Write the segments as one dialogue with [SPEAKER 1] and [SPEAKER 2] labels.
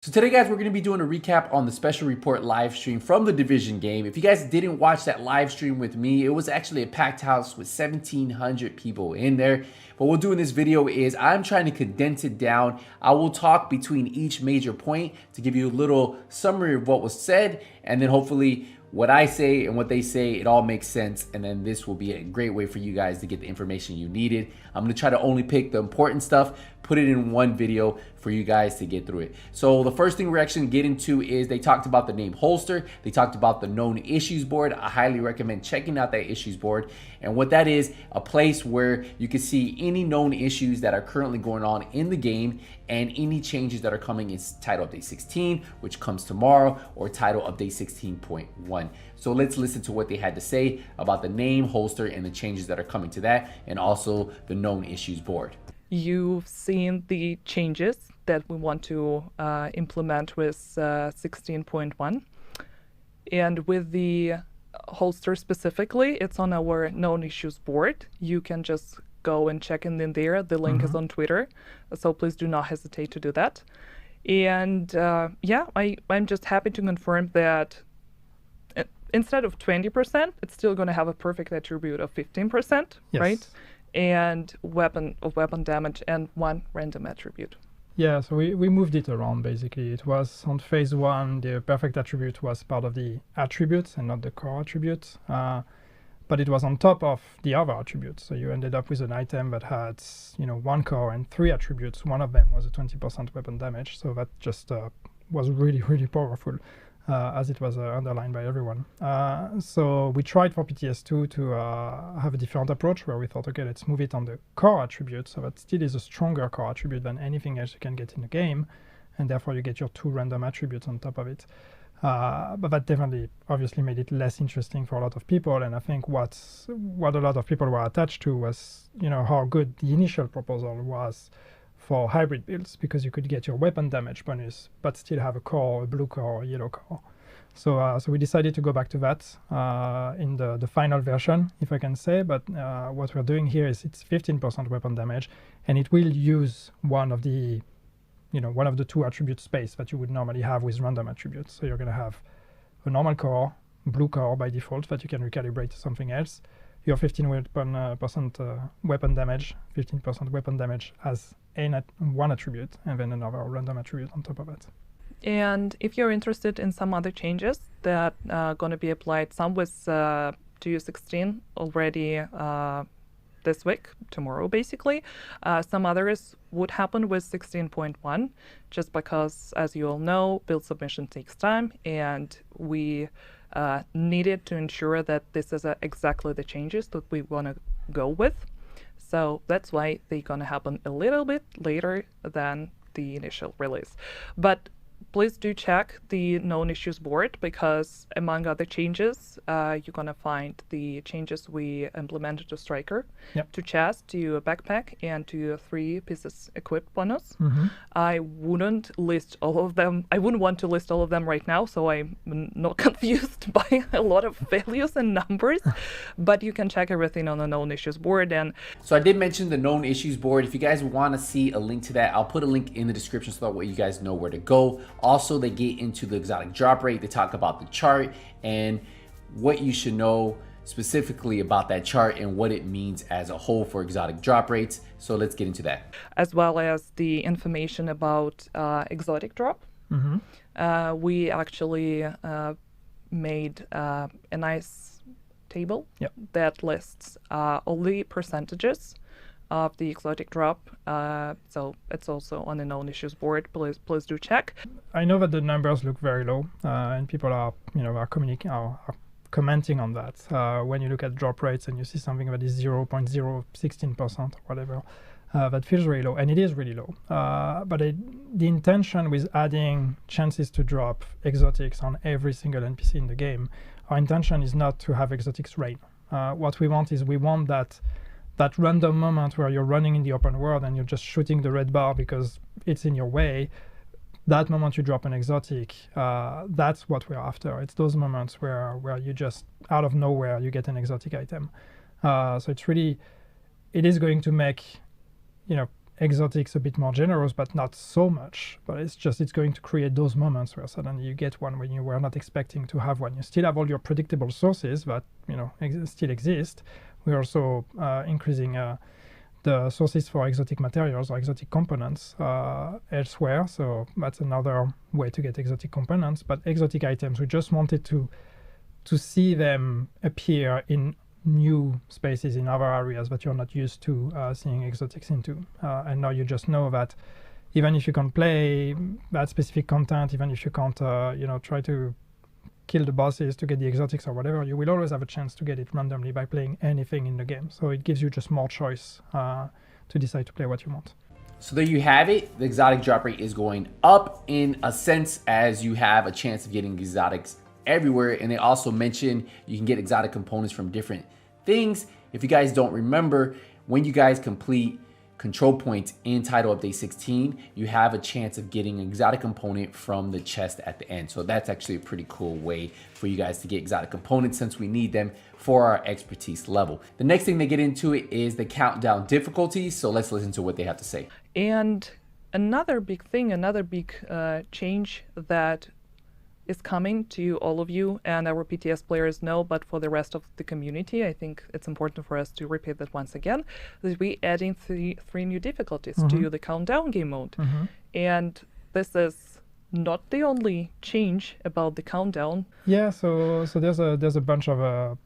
[SPEAKER 1] So today, guys, we're going to be doing a recap on the special report live stream from the Division game. If you guys didn't watch that live stream with me, it was actually a packed house with 1,700 people in there. What we'll do in this video is I'm trying to condense it down. I will talk between each major point to give you a little summary of what was said, and then hopefully what I say and what they say, it all makes sense. And then this will be a great way for you guys to get the information you needed. I'm gonna try to only pick the important stuff, put it in one video for you guys to get through it. So the first thing we're actually gonna get into is they talked about the name holster. They talked about the known issues board. I highly recommend checking out that issues board. And what that is, a place where you can see any known issues that are currently going on in the game and any changes that are coming in title update 16, which comes tomorrow, or title update 16.1. So let's listen to what they had to say about the name holster and the changes that are coming to that, and also the known issues board.
[SPEAKER 2] You've seen the changes that we want to implement with 16.1. And with the holster specifically, it's on our known issues board. You can just go and check in there. The link is on Twitter, so please do not hesitate to do that. And yeah, I'm just happy to confirm that instead of 20%, it's still going to have a perfect attribute of 15%,
[SPEAKER 3] Yes.
[SPEAKER 2] right? And weapon damage and one random attribute.
[SPEAKER 3] Yeah, so we moved it around basically. It was on phase one, the perfect attribute was part of the attributes and not the core attribute. But it was on top of the other attributes. So you ended up with an item that had, one core and 3 attributes. One of them was a 20% weapon damage. So that just was really, really powerful, as it was underlined by everyone. So we tried for PTS2 to have a different approach where we thought, okay, let's move it on the core attribute. So that still is a stronger core attribute than anything else you can get in the game. And therefore you get your 2 random attributes on top of it. But that definitely obviously made it less interesting for a lot of people. And I think what a lot of people were attached to was, how good the initial proposal was for hybrid builds, because you could get your weapon damage bonus, but still have a core, a blue core, or a yellow core. So we decided to go back to that in the final version, if I can say. But what we're doing here is it's 15% weapon damage, and it will use one of the 2 attribute space that you would normally have with random attributes. So you're going to have a normal core, blue core by default, that you can recalibrate to something else. Your 15% weapon damage, 15% weapon damage as one attribute, and then another random attribute on top of it.
[SPEAKER 2] And if you're interested in some other changes that are going to be applied, some with 2.16 already this week, tomorrow basically. Some others would happen with 16.1, just because, as you all know, build submission takes time, and we needed to ensure that this is exactly the changes that we want to go with. So that's why they're going to happen a little bit later than the initial release. But please do check the known issues board, because among other changes, you're going to find the changes we implemented to Striker, to chest, to a backpack, and to 3 pieces equipped bonus. I wouldn't list all of them. I wouldn't want to list all of them right now, so I'm not confused by a lot of values and numbers, but you can check everything on the known issues board. And
[SPEAKER 1] so I did mention the known issues board. If you guys want to see a link to that, I'll put a link in the description so that way you guys know where to go. Also, they get into the exotic drop rate. They talk about the chart and what you should know specifically about that chart and what it means as a whole for exotic drop rates. So let's get into that.
[SPEAKER 2] As well as the information about exotic drop. We actually made a nice table that lists all the percentages of the exotic drop, so it's also on the known issues board. Please do check.
[SPEAKER 3] I know that the numbers look very low, and people are commenting on that. When you look at drop rates and you see something that is 0.016% or whatever, that feels really low, and it is really low. But the intention with adding chances to drop exotics on every single NPC in the game, our intention is not to have exotics rain. What we want is that random moment where you're running in the open world and you're just shooting the red bar because it's in your way. That moment you drop an exotic, that's what we're after. It's those moments where you just, out of nowhere, you get an exotic item. So it is going to make, exotics a bit more generous, but not so much. But it's going to create those moments where suddenly you get one when you were not expecting to have one. You still have all your predictable sources that still exist. We're also increasing the sources for exotic materials or exotic components elsewhere. So that's another way to get exotic components. But exotic items, we just wanted to see them appear in new spaces in other areas that you're not used to seeing exotics into. And now you just know that even if you can't play that specific content, even if you can't try to kill the bosses to get the exotics or whatever, you will always have a chance to get it randomly by playing anything in the game. So it gives you just more choice to decide to play what you want.
[SPEAKER 1] So there you have it. The exotic drop rate is going up in a sense as you have a chance of getting exotics everywhere. And they also mention you can get exotic components from different things. If you guys don't remember, when you guys complete control points in title update 16, you have a chance of getting an exotic component from the chest at the end. So that's actually a pretty cool way for you guys to get exotic components since we need them for our expertise level. The next thing they get into it is the countdown difficulties. So let's listen to what they have to say.
[SPEAKER 2] And another big thing, another big change that is coming to all of you and our PTS players know, but for the rest of the community, I think it's important for us to repeat that once again, that we're adding three new difficulties to the countdown game mode. And this is not the only change about the countdown.
[SPEAKER 3] Yeah, so there's a bunch of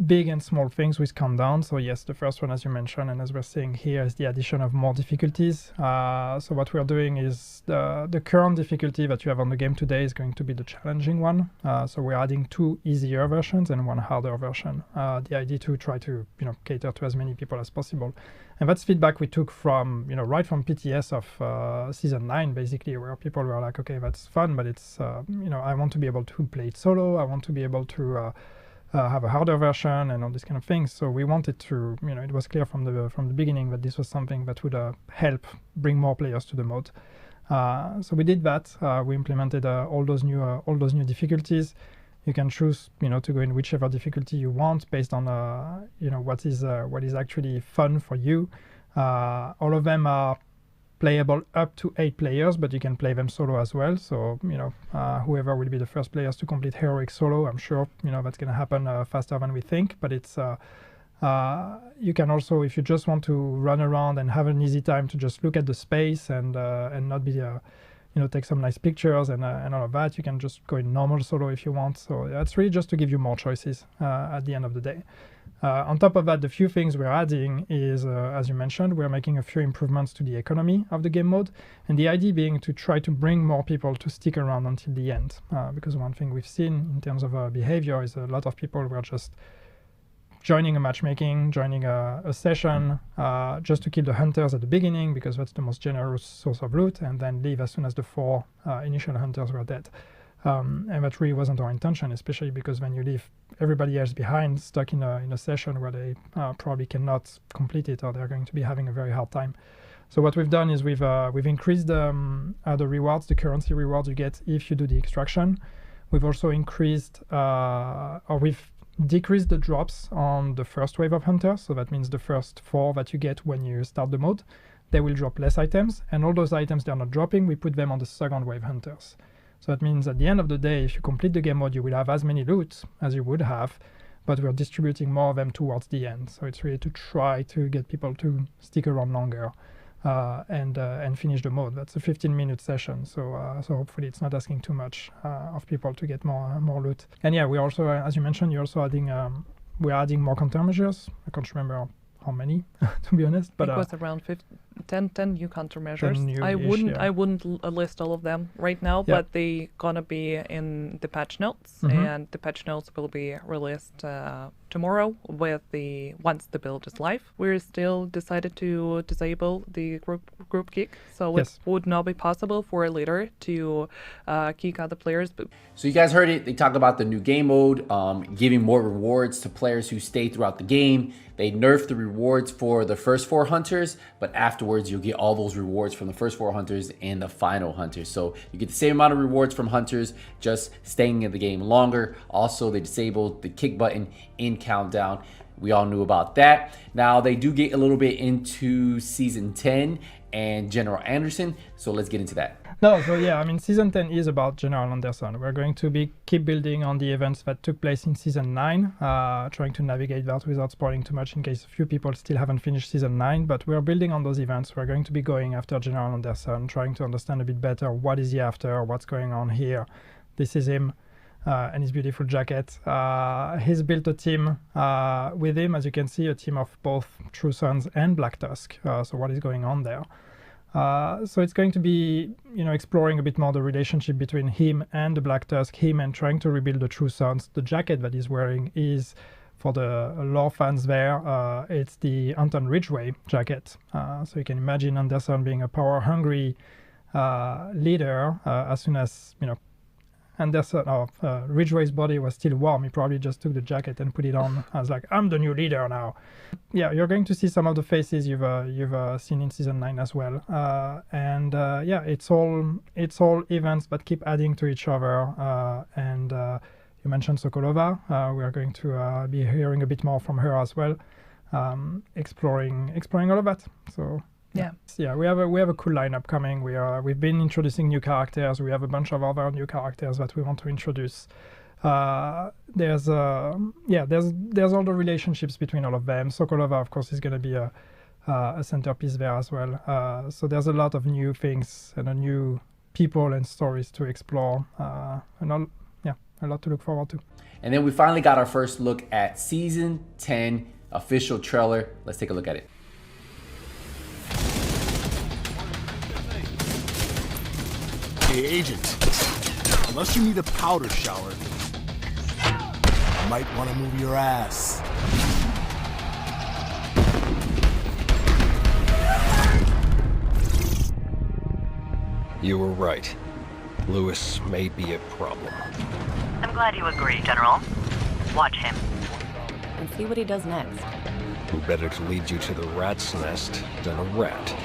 [SPEAKER 3] big and small things with countdown. So yes, the first one, as you mentioned, and as we're seeing here, is the addition of more difficulties. So what we're doing is the current difficulty that you have on the game today is going to be the challenging one. So we're adding 2 easier versions and 1 harder version. The idea to try to cater to as many people as possible. And that's feedback we took from right from PTS of season 9, basically, where people were like, okay, that's fun, but it's I want to be able to play it solo. I want to be able to have a harder version and all these kind of things. So we wanted to, it was clear from the beginning that this was something that would help bring more players to the mode. So we did that. We implemented all those new difficulties. You can choose, to go in whichever difficulty you want based on, what is actually fun for you. All of them are playable up to 8 players, but you can play them solo as well. So, whoever will be the first players to complete Heroic solo, I'm sure, that's going to happen faster than we think. But it's, you can also, if you just want to run around and have an easy time to just look at the space and not be, take some nice pictures and all of that, you can just go in normal solo if you want. So that's really just to give you more choices at the end of the day. On top of that, the few things we're adding is, as you mentioned, we're making a few improvements to the economy of the game mode. And the idea being to try to bring more people to stick around until the end. Because one thing we've seen in terms of behavior is a lot of people were just joining a matchmaking, joining a session, just to kill the hunters at the beginning, because that's the most generous source of loot, and then leave as soon as the 4 initial hunters were dead. And that really wasn't our intention, especially because when you leave everybody else behind, stuck in a session where they probably cannot complete it, or they're going to be having a very hard time. So what we've done is we've increased the rewards, the currency rewards you get if you do the extraction. We've also increased, or we've decreased the drops on the first wave of hunters. So that means the first 4 that you get when you start the mode, they will drop less items. And all those items they're not dropping, we put them on the second wave hunters. So that means at the end of the day, if you complete the game mode, you will have as many loot as you would have, but we're distributing more of them towards the end. So it's really to try to get people to stick around longer and finish the mode. That's a 15-minute session, so hopefully it's not asking too much of people to get more loot. And yeah, we also, as you mentioned, you're also adding we're adding more countermeasures. I can't remember how many, to be honest, but
[SPEAKER 2] it was around 10 new countermeasures. I wouldn't list all of them right now, but they gonna be in the patch notes, and the patch notes will be released tomorrow with once the build is live. We're still decided to disable the group kick, so it would not be possible for a leader to kick other players.
[SPEAKER 1] So you guys heard it. They talk about the new game mode, giving more rewards to players who stay throughout the game. They nerfed the rewards for the first 4 hunters, but afterwards you'll get all those rewards from the first 4 hunters and the final hunters. So you get the same amount of rewards from hunters, just staying in the game longer. Also, they disabled the kick button in countdown. We all knew about that. Now they do get a little bit into season 10 and General Anderson. So let's get into that.
[SPEAKER 3] No, so yeah, I mean, season 10 is about General Anderson. We're going to keep building on the events that took place in season 9, trying to navigate that without spoiling too much in case a few people still haven't finished season 9, but we're building on those events. We're going to be going after General Anderson, trying to understand a bit better what is he after, what's going on here. This is him and his beautiful jacket. He's built a team with him, as you can see, a team of both True Sons and Black Tusk. So what is going on there? So it's going to be, exploring a bit more the relationship between him and the Black Tusk, him and trying to rebuild the True Sons. The jacket that he's wearing is, for the lore fans there, it's the Anton Ridgway jacket. So you can imagine Anderson being a power-hungry leader. As soon as, Anderson or Ridgway's body was still warm, he probably just took the jacket and put it on. I was like, I'm the new leader now. Yeah, you're going to see some of the faces you've seen in season 9 as well. Yeah, it's all events that keep adding to each other. You mentioned Sokolova. We are going to be hearing a bit more from her as well, exploring all of that. So. Yeah, we have a cool lineup coming. We've been introducing new characters. We have a bunch of other new characters that we want to introduce. There's all the relationships between all of them. Sokolova, of course, is going to be a centerpiece there as well. So there's a lot of new things and new people and stories to explore. A lot to look forward to.
[SPEAKER 1] And then we finally got our first look at season 10 official trailer. Let's take a look at it.
[SPEAKER 4] Hey, Agent, unless you need a powder shower, you might want to move your ass.
[SPEAKER 5] You were right. Lewis may be a problem.
[SPEAKER 6] I'm glad you agree, General. Watch him.
[SPEAKER 7] And see what he does next.
[SPEAKER 5] Who better to lead you to the rat's nest than a rat?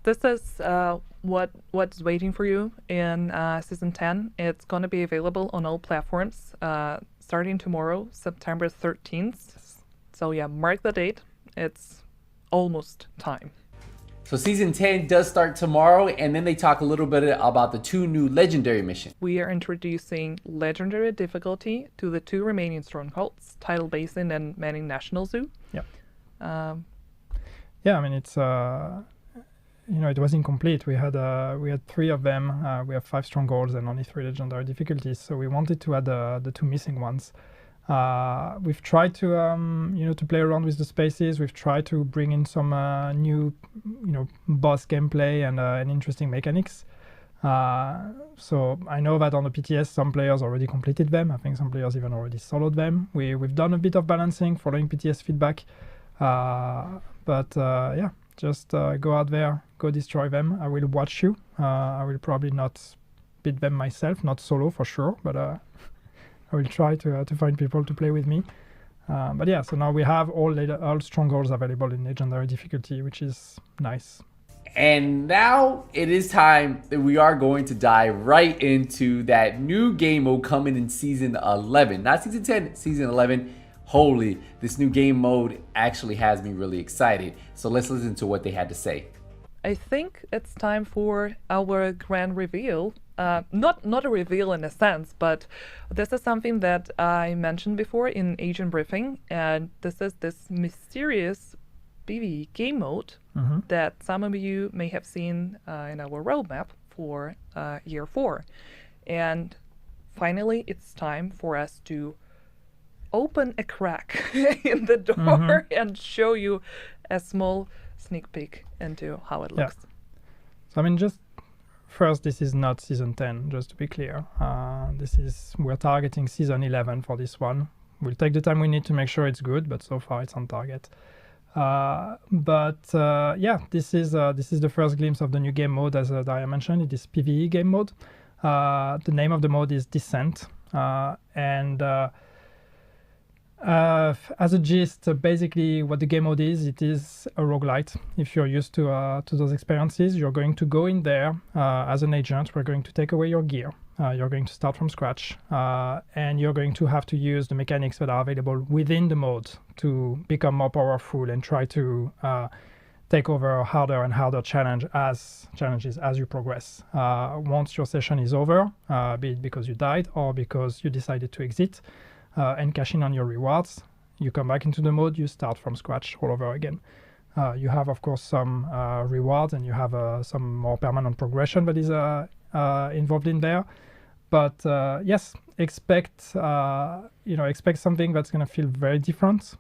[SPEAKER 2] This is what's waiting for you in season 10. It's going to be available on all platforms starting tomorrow, September 13th. So yeah, mark the date. It's almost time.
[SPEAKER 1] So season 10 does start tomorrow, and then they talk a little bit about the 2 new legendary missions.
[SPEAKER 2] We are introducing legendary difficulty to the 2 remaining strongholds, Tidal Basin and Manning National Zoo.
[SPEAKER 3] Yeah. I mean, it's it was incomplete. We had 3 of them. We have 5 strongholds and only 3 legendary difficulties. So we wanted to add the 2 missing ones. We've tried to to play around with the spaces. We've tried to bring in some new boss gameplay and interesting mechanics. So I know that on the PTS some players already completed them. I think some players even already soloed them. We've done a bit of balancing following PTS feedback. Just go out there, go destroy them. I will watch you. I will probably not beat them myself, not solo for sure, but I will try to find people to play with me. So now we have all strongholds available in legendary difficulty, which is nice.
[SPEAKER 1] And now it is time that we are going to dive right into that new game mode coming in season 11, not season 10, season 11. Holy, this new game mode actually has me really excited. So let's listen to what they had to say.
[SPEAKER 2] I think it's time for our grand reveal. Not a reveal in a sense, but this is something that I mentioned before in Agent Briefing, and this is this mysterious PvE game mode that some of you may have seen in our roadmap for year 4. And finally, it's time for us to open a crack in the door and show you a small sneak peek into how it looks.
[SPEAKER 3] So I mean, just first, this is not season 10, just to be clear. We're targeting season 11 for this one. We'll take the time we need to make sure it's good, but so far it's on target. This is the first glimpse of the new game mode, as Daria mentioned. It is PvE game mode. The name of the mode is Descent, as a gist, basically what the game mode is, it is a roguelite. If you're used to those experiences, you're going to go in there as an agent. We're going to take away your gear. You're going to start from scratch, and you're going to have to use the mechanics that are available within the mode to become more powerful and try to take over harder and harder challenges as you progress. Once your session is over, be it because you died or because you decided to exit, and cash in on your rewards, you come back into the mode, you start from scratch all over again. You have, of course, some rewards, and you have some more permanent progression that is involved in there. But yes, expect something that's going to feel very different.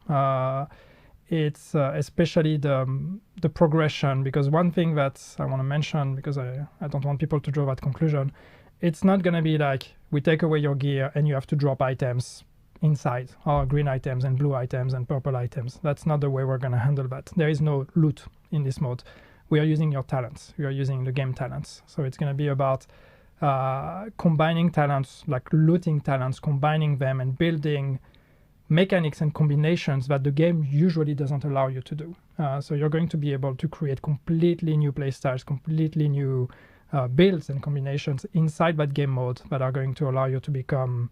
[SPEAKER 3] It's especially the progression, because one thing that I want to mention, because I don't want people to draw that conclusion, it's not going to be like we take away your gear and you have to drop items inside, or green items and blue items and purple items. That's not the way we're going to handle that. There is no loot in this mode. We are using your talents. We are using the game talents. So it's going to be about combining talents, like looting talents, combining them and building mechanics and combinations that the game usually doesn't allow you to do. So you're going to be able to create completely new playstyles, completely new builds and combinations inside that game mode that are going to allow you to become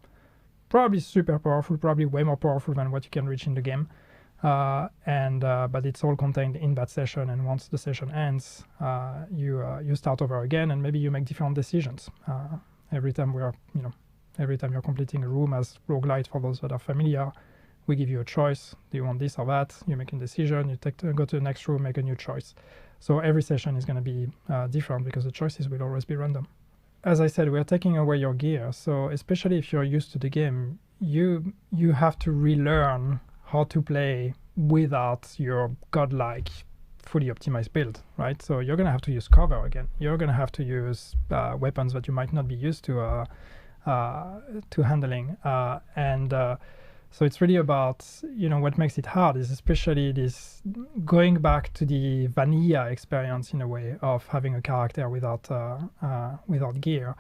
[SPEAKER 3] probably super powerful, probably way more powerful than what you can reach in the game. But it's all contained in that session, and once the session ends, you start over again, and maybe you make different decisions. Every time you're completing a room, as roguelite, for those that are familiar, we give you a choice. Do you want this or that? You make a decision, you go to the next room, make a new choice. So every session is going to be different, because the choices will always be random. As I said, we are taking away your gear, so especially if you're used to the game, you have to relearn how to play without your godlike, fully optimized build, right? So you're going to have to use cover again. You're going to have to use weapons that you might not be used to handling, so it's really about, what makes it hard is especially this going back to the vanilla experience, in a way, of having a character without gear.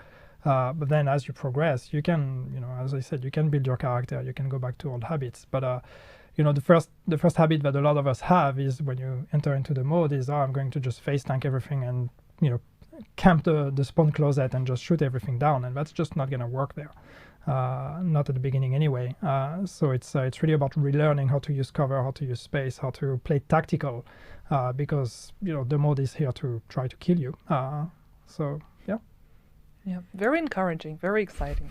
[SPEAKER 3] But then as you progress, you can, as I said, you can build your character, you can go back to old habits. But the first habit that a lot of us have is, when you enter into the mode, is, I'm going to just face tank everything and camp the spawn closet and just shoot everything down, and that's just not going to work there. Not at the beginning anyway. So it's really about relearning how to use cover, how to use space, how to play tactical, because the mode is here to try to kill you. So yeah,
[SPEAKER 2] very encouraging, very exciting.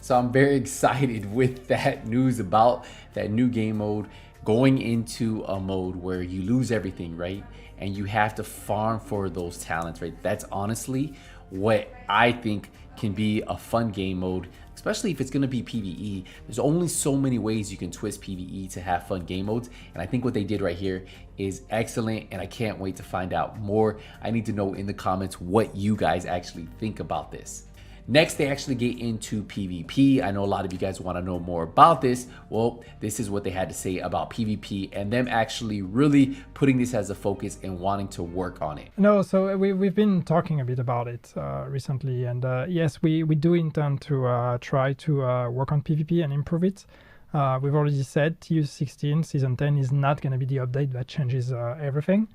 [SPEAKER 1] So I'm very excited with that news about that new game mode, going into a mode where you lose everything, right? And you have to farm for those talents, right? That's honestly what I think can be a fun game mode, especially if it's going to be PvE. There's only so many ways you can twist PvE to have fun game modes, and I think what they did right here is excellent, and I can't wait to find out more. I need to know in the comments what you guys actually think about this. Next, they actually get into PvP. I know a lot of you guys want to know more about this. Well, this is what they had to say about PvP and them actually really putting this as a focus and wanting to work on it.
[SPEAKER 3] No, so we've been talking a bit about it recently, and yes, we do intend to try to work on PvP and improve it. We've already said TU16 Season 10 is not going to be the update that changes everything.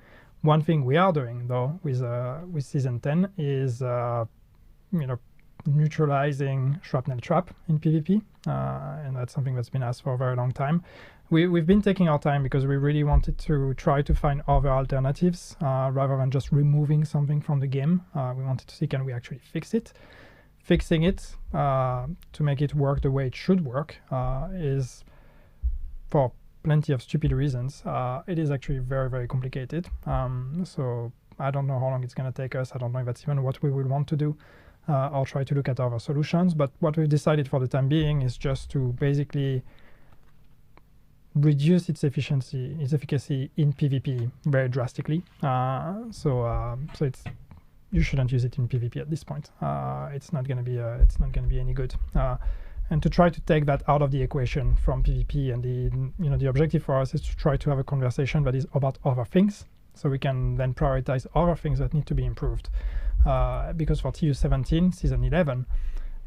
[SPEAKER 3] One thing we are doing, though, with Season 10 is, neutralizing shrapnel trap in PvP, and that's something that's been asked for a very long time. We've been taking our time because we really wanted to try to find other alternatives rather than just removing something from the game. We wanted to see, can we actually fix it? Fixing it to make it work the way it should work is, for plenty of stupid reasons, it is actually very, very complicated. So I don't know how long it's going to take us. I don't know if that's even what we will want to do. I'll try to look at other solutions, but what we've decided for the time being is just to basically reduce its efficacy in PvP very drastically. So you shouldn't use it in PvP at this point. It's not going to be any good. And to try to take that out of the equation from PvP, and the objective for us is to try to have a conversation that is about other things, so we can then prioritize other things that need to be improved. Because for TU17 season 11,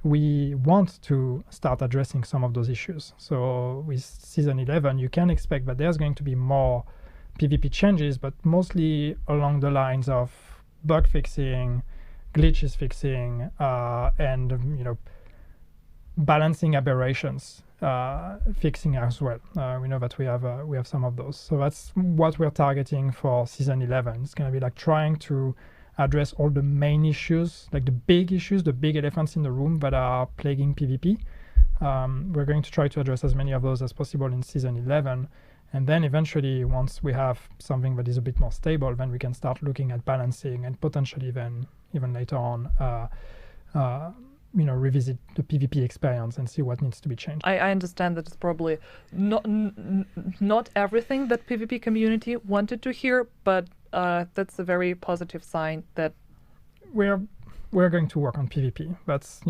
[SPEAKER 3] we want to start addressing some of those issues. So with season 11, you can expect that there's going to be more PvP changes, but mostly along the lines of bug fixing, glitches fixing, and balancing aberrations fixing as well. We know that we have some of those. So that's what we're targeting for season 11. It's going to be like trying to address all the main issues, like the big issues, the big elephants in the room that are plaguing PvP. We're going to try to address as many of those as possible in season 11. And then eventually, once we have something that is a bit more stable, then we can start looking at balancing and potentially then even later on revisit the PvP experience and see what needs to be changed.
[SPEAKER 2] I understand that it's probably not everything that PvP community wanted to hear, but that's a very positive sign that
[SPEAKER 3] we're going to work on PvP. That's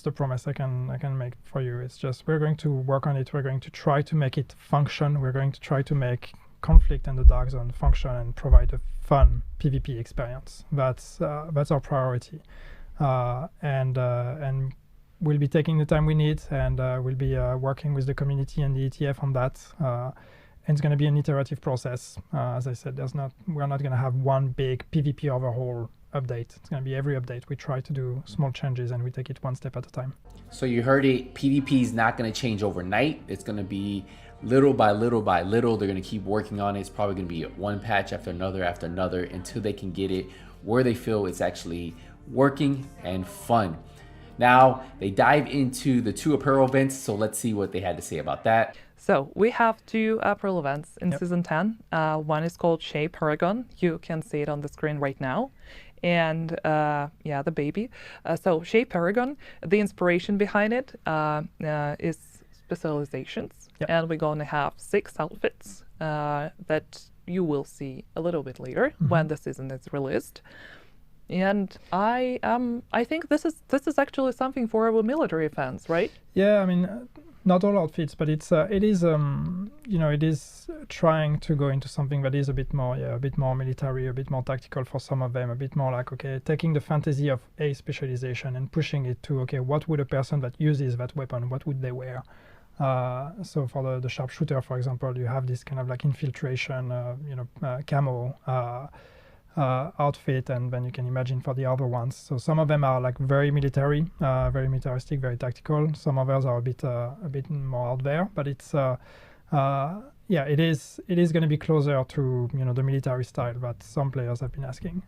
[SPEAKER 3] the promise I can make for you. It's just we're going to work on it. We're going to try to make it function. We're going to try to make conflict and the dark zone function and provide a fun PvP experience. That's our priority. And we'll be taking the time we need, and we'll be working with the community and the ETF on that. And it's going to be an iterative process. As I said, we're not going to have one big PvP overhaul update. It's going to be every update. We try to do small changes and we take it one step at a time.
[SPEAKER 1] So you heard it, PvP is not going to change overnight. It's going to be little by little by little. They're going to keep working on it. It's probably going to be one patch after another until they can get it where they feel it's actually working and fun. Now they dive into the 2 apparel events, so let's see what they had to say about that.
[SPEAKER 2] So we have 2 Apparel events in season 10. One is called Shea Paragon. You can see it on the screen right now. And the baby. So Shea Paragon, the inspiration behind it is specializations. And we're going to have 6 outfits that you will see a little bit later when the season is released. And I think this is actually something for our military fans, right?
[SPEAKER 3] Yeah, I mean, not all outfits, but it is trying to go into something that is a bit more military, a bit more tactical for some of them, a bit more like, okay, taking the fantasy of a specialization and pushing it to, okay, what would a person that uses that weapon, what would they wear? So for the sharpshooter, for example, you have this kind of like infiltration, camo outfit, and then you can imagine for the other ones. So some of them are like very military, very militaristic, very tactical. Some others are a bit more out there, but it's it is going to be closer to the military style that some players have been asking.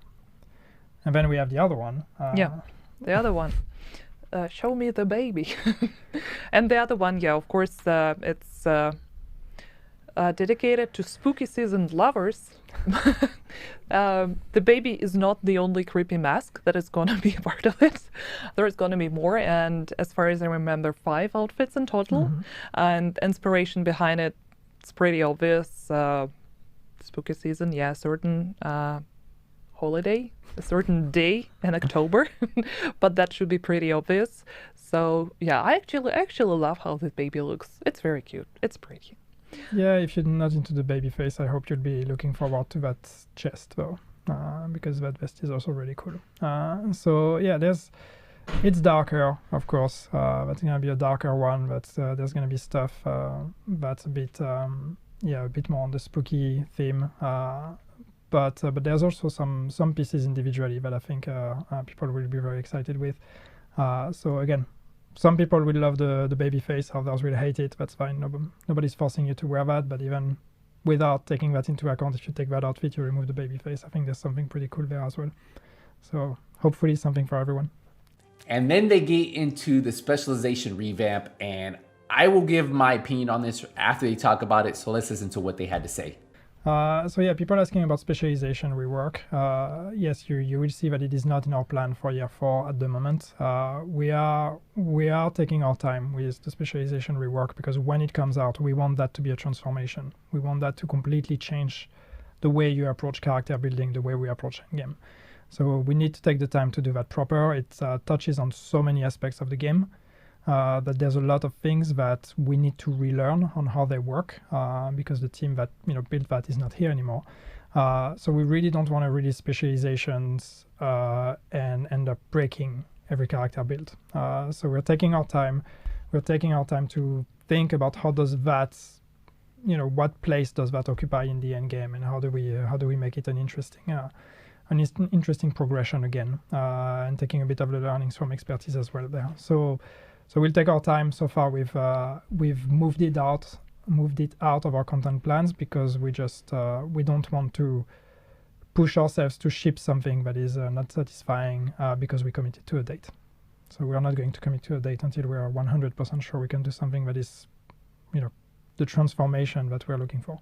[SPEAKER 3] And then we have the other one.
[SPEAKER 2] The other one. Show me the baby. And the other one, of course, it's dedicated to spooky season lovers. The baby is not the only creepy mask that is going to be a part of it. There's going to be more, and as far as I remember, 5 outfits in total. And inspiration behind it, it's pretty obvious. Spooky season, certain holiday, a certain day in October, but that should be pretty obvious. So I actually love how this baby looks. It's very cute. It's pretty.
[SPEAKER 3] Yeah, if you're not into the baby face, I hope you'll be looking forward to that chest though, because that vest is also really cool. It's darker, of course. That's gonna be a darker one, but there's gonna be stuff that's a bit more on the spooky theme. But there's also some pieces individually that I think people will be very excited with. So again, some people will love the baby face, others will hate it. That's fine. Nobody's forcing you to wear that. But even without taking that into account, if you take that outfit, you remove the baby face. I think there's something pretty cool there as well. So hopefully something for everyone.
[SPEAKER 1] And then they get into the specialization revamp, and I will give my opinion on this after they talk about it. So let's listen to what they had to say.
[SPEAKER 3] People asking about specialization rework. Yes, you will see that it is not in our plan for year 4 at the moment. We are taking our time with the specialization rework, because when it comes out, we want that to be a transformation. We want that to completely change the way you approach character building, the way we approach game. So we need to take the time to do that proper. It touches on so many aspects of the game. that there's a lot of things that we need to relearn on how they work because the team that built that is not here anymore. So we really don't want to release specializations and end up breaking every character build. So we're taking our time. We're taking our time to think about how does that, what place does that occupy in the end game, and how do we make it an interesting progression again, and taking a bit of the learnings from expertise as well there. So we'll take our time. So far we've moved it out of our content plans because we don't want to push ourselves to ship something that is not satisfying because we committed to a date. So we are not going to commit to a date until we are 100% sure we can do something that is, the transformation that we're looking for.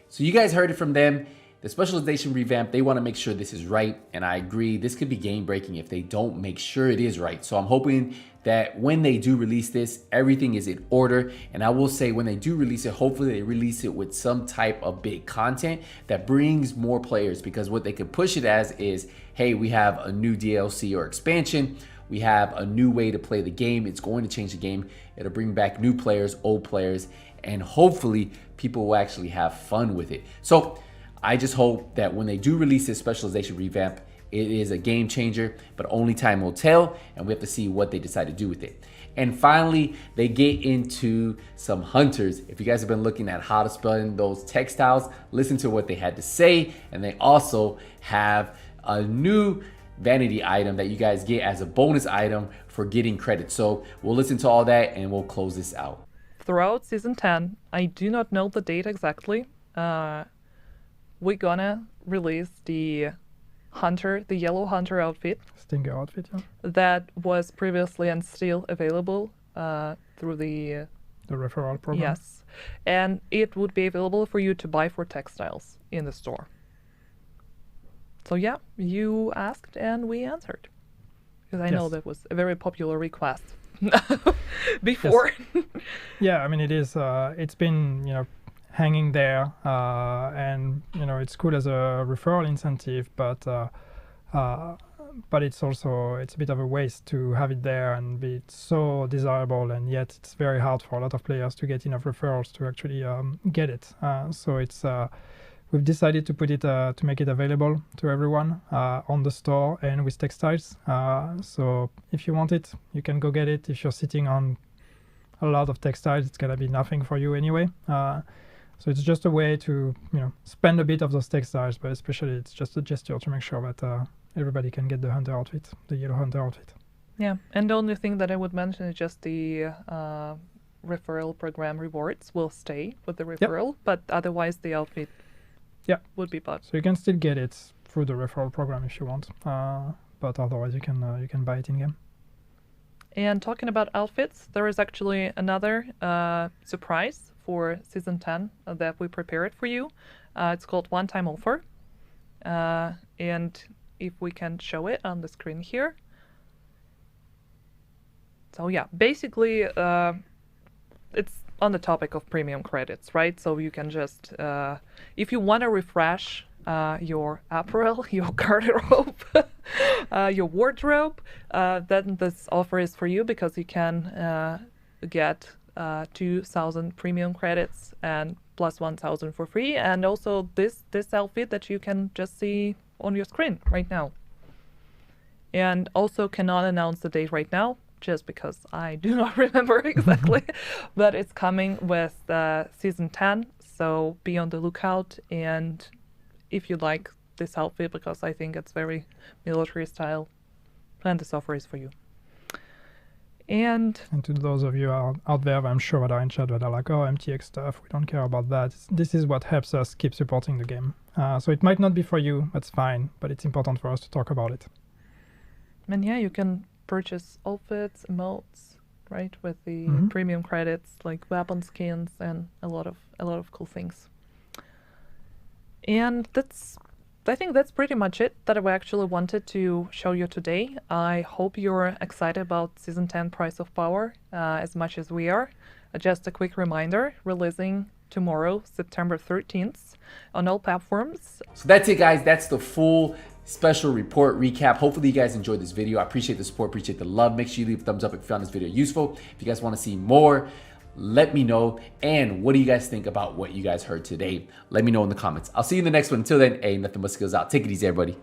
[SPEAKER 1] So you guys heard it from them. The specialization revamp, they want to make sure this is right. And I agree, this could be game breaking if they don't make sure it is right. So I'm hoping that when they do release this, everything is in order. And I will say when they do release it, hopefully they release it with some type of big content that brings more players, because what they could push it as is, hey, we have a new DLC or expansion. We have a new way to play the game. It's going to change the game. It'll bring back new players, old players, and hopefully people will actually have fun with it. So I just hope that when they do release this specialization revamp, it is a game changer, but only time will tell, and we have to see what they decide to do with it. And finally, they get into some hunters. If you guys have been looking at how to spell those textiles, listen to what they had to say. And they also have a new vanity item that you guys get as a bonus item for getting credit. So we'll listen to all that and we'll close this out.
[SPEAKER 2] Throughout Season 10, I do not know the date exactly. We're gonna release the Hunter, the yellow Hunter outfit.
[SPEAKER 3] Stinger outfit, yeah.
[SPEAKER 2] That was previously and still available through the
[SPEAKER 3] referral program.
[SPEAKER 2] Yes. And it would be available for you to buy for textiles in the store. So yeah, you asked and we answered. Because I know that was a very popular request before.
[SPEAKER 3] Yes. Yeah, I mean, it is, it's been, hanging there, and it's cool as a referral incentive, but it's also a bit of a waste to have it there and be so desirable, and yet it's very hard for a lot of players to get enough referrals to actually get it. So it's we've decided to put it to make it available to everyone on the store and with textiles. So if you want it, you can go get it. If you're sitting on a lot of textiles, it's gonna be nothing for you anyway. So it's just a way to, spend a bit of those textiles, but especially it's just a gesture to make sure that everybody can get the Hunter outfit, the yellow Hunter outfit.
[SPEAKER 2] Yeah, and the only thing that I would mention is just the referral program rewards will stay with the referral, but otherwise the outfit would be bought.
[SPEAKER 3] So you can still get it through the referral program if you want, but otherwise you can buy it in game.
[SPEAKER 2] And talking about outfits, there is actually another surprise for Season 10 that we prepared for you. It's called One-Time Offer. And if we can show it on the screen here. So yeah, basically it's on the topic of premium credits, right? So you can just, if you want to refresh your apparel, your garderobe, your wardrobe, then this offer is for you, because you can get 2,000 premium credits and plus 1,000 for free, and also this outfit that you can just see on your screen right now. And also cannot announce the date right now, just because I do not remember exactly, but it's coming with Season 10, so be on the lookout. And if you like this outfit, because I think it's very military style, then this offer is for you. And
[SPEAKER 3] to those of you out there, I'm sure that are in chat that are like, oh, MTX stuff, we don't care about that. This is what helps us keep supporting the game. So it might not be for you, that's fine, but it's important for us to talk about it.
[SPEAKER 2] And yeah, you can purchase outfits, emotes, right, with the premium credits, like weapon skins and a lot of cool things. And I think that's pretty much it that I actually wanted to show you today. I hope you're excited about Season 10 Price of Power as much as we are. Just a quick reminder, releasing tomorrow, September 13th, on all platforms.
[SPEAKER 1] So that's it, guys. That's the full special report recap. Hopefully you guys enjoyed this video. I appreciate the support, appreciate the love. Make sure you leave a thumbs up if you found this video useful. If you guys want to see more, let me know. And what do you guys think about what you guys heard today? Let me know in the comments. I'll see you in the next one. Until then, hey, nothing but skills out. Take it easy, everybody.